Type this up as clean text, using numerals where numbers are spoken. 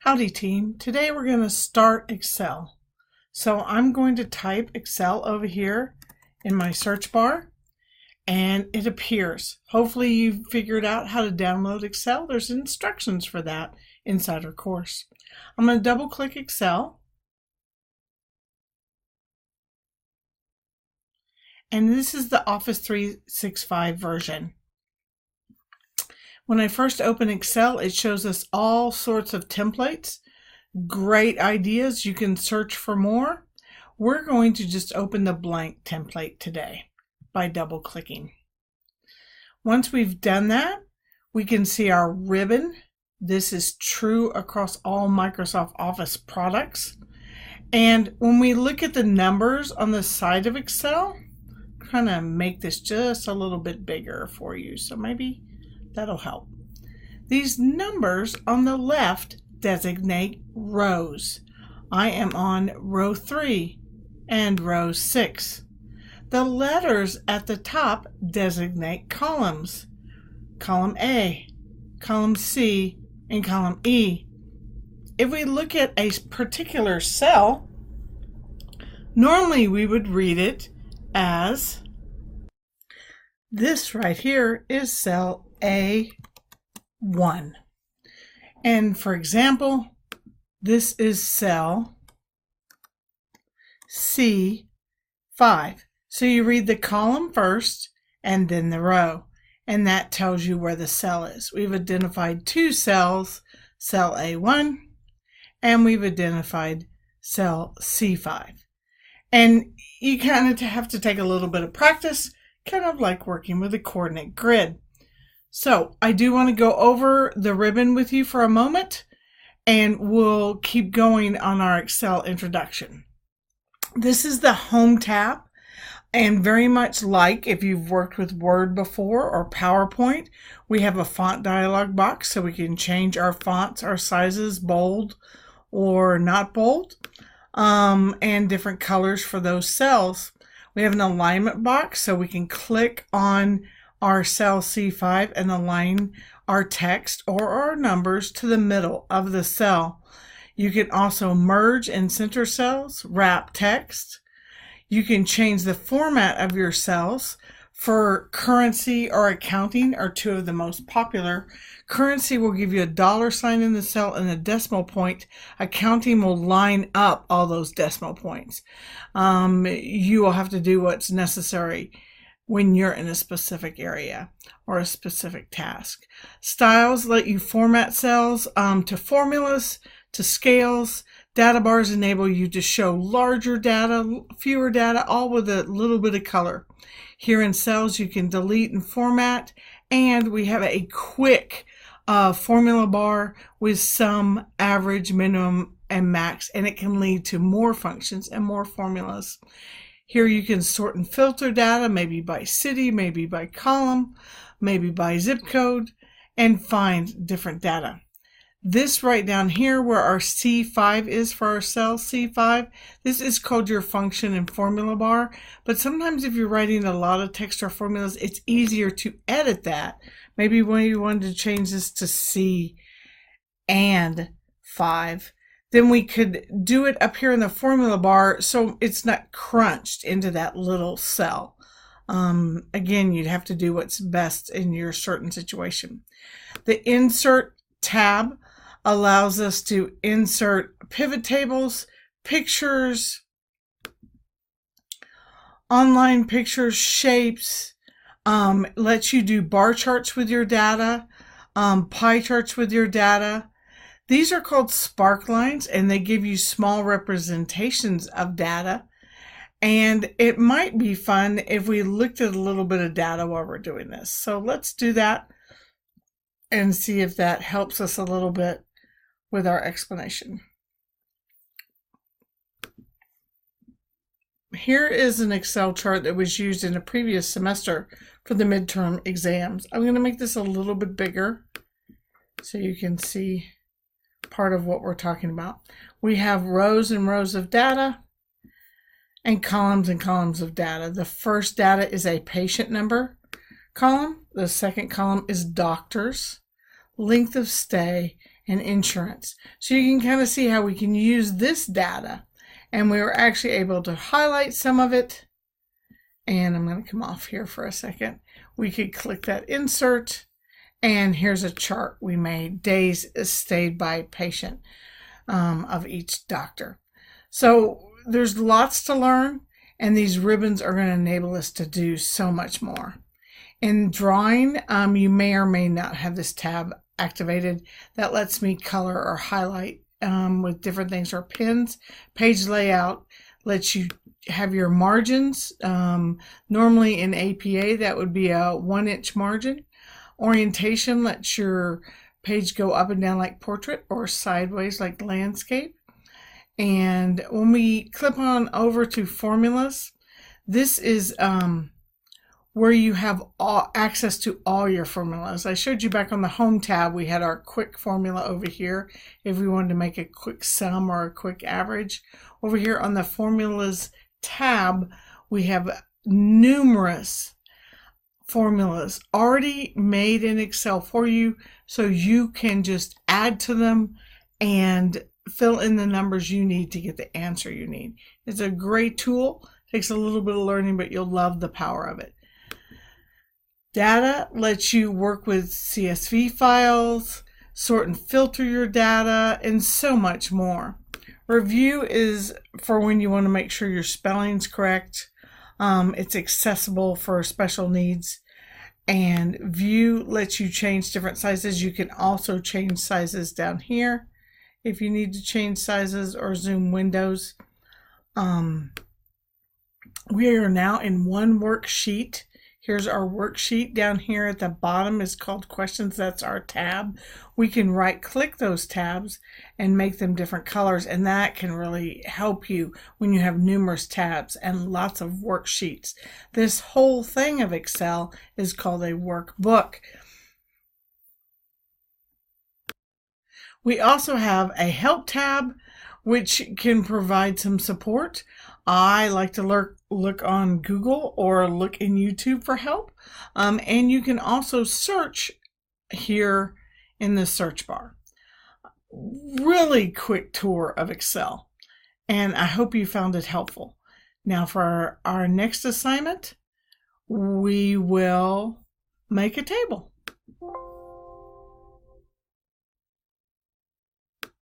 Howdy team, today we're going to start Excel. So I'm going to type Excel over here in my search bar and it appears. Hopefully you've figured out how to download Excel. There's instructions for that inside our course. I'm going to double click Excel. And this is the Office 365 version. When I first open Excel, it shows us all sorts of templates, great ideas. You can search for more. We're going to just open the blank template today by double clicking. Once we've done that, we can see our ribbon. This is true across all Microsoft Office products. And when we look at the numbers on the side of Excel, I'm trying to make this just a little bit bigger for you. So maybe that'll help. These numbers on the left designate rows. I am on row 3 and row 6. The letters at the top designate columns. Column A, column C, and column E. If we look at a particular cell, normally we would read it as this right here is cell A1. And for example, this is cell C5. So you read the column first and then the row, and that tells you where the cell is. We've identified two cells, cell A1, and we've identified cell C5. And you kind of have to take a little bit of practice, kind of like working with a coordinate grid. So I do want to go over the ribbon with you for a moment, and we'll keep going on our Excel introduction. This is the Home tab, and very much like if you've worked with Word before or PowerPoint, we have a font dialog box so we can change our fonts, our sizes, bold or not bold, and different colors for those cells. We have an alignment box so we can click on our cell C5 and align our text or our numbers to the middle of the cell. You can also merge and center cells, wrap text. You can change the format of your cells. For currency or accounting are two of the most popular. Currency will give you a dollar sign in the cell and a decimal point. Accounting will line up all those decimal points. You will have to do what's necessary when you're in a specific area or a specific task. Styles let you format cells to formulas, to scales. Data bars enable you to show larger data, fewer data, all with a little bit of color. Here in cells, you can delete and format, and we have a quick formula bar with some average, minimum, and max, and it can lead to more functions and more formulas. Here you can sort and filter data, maybe by city, maybe by column, maybe by zip code, and find different data. This right down here where our C5 is for our cell C5, this is called your function and formula bar. But sometimes if you're writing a lot of text or formulas, it's easier to edit that. Maybe when you wanted to change this to C and 5, then we could do it up here in the formula bar so it's not crunched into that little cell. Again, you'd have to do what's best in your certain situation. The Insert tab allows us to insert pivot tables, pictures, online pictures, shapes, lets you do bar charts with your data, pie charts with your data. These are called spark lines, and they give you small representations of data. And it might be fun if we looked at a little bit of data while we're doing this. So let's do that and see if that helps us a little bit with our explanation. Here is an Excel chart that was used in a previous semester for the midterm exams. I'm going to make this a little bit bigger so you can see part of what we're talking about. We have rows and rows of data and columns of data. The first data is a patient number column. The second column is doctors, length of stay, and insurance. So you can kind of see how we can use this data, and we were actually able to highlight some of it. And I'm going to come off here for a second. We could click that insert, and here's a chart we made, days stayed by patient of each doctor. So there's lots to learn, and these ribbons are going to enable us to do so much more. In drawing, you may or may not have this tab activated that lets me color or highlight with different things, or pins. Page layout lets you have your margins. Normally in APA, that would be a 1-inch margin. Orientation lets your page go up and down like portrait, or sideways like landscape. And when we clip on over to formulas, this is where you have access to all your formulas. I showed you back on the home tab, we had our quick formula over here if we wanted to make a quick sum or a quick average. Over here on the formulas tab, we have numerous formulas already made in Excel for you, so you can just add to them and fill in the numbers you need to get the answer you need. It's a great tool. Takes a little bit of learning, but you'll love the power of it. Data lets you work with CSV files, sort and filter your data, and so much more. Review is for when you want to make sure your spelling's correct. It's accessible for special needs. And view lets you change different sizes. You can also change sizes down here if you need to change sizes or zoom windows. We are now in one worksheet. Here's our worksheet. Down here at the bottom is called questions. That's our tab. We can right click those tabs and make them different colors, and that can really help you when you have numerous tabs and lots of worksheets. This whole thing of Excel is called a workbook. We also have a help tab, which can provide some support. I like to look on Google or look in YouTube for help. And you can also search here in the search bar. Really quick tour of Excel, and I hope you found it helpful. Now for our next assignment, we will make a table.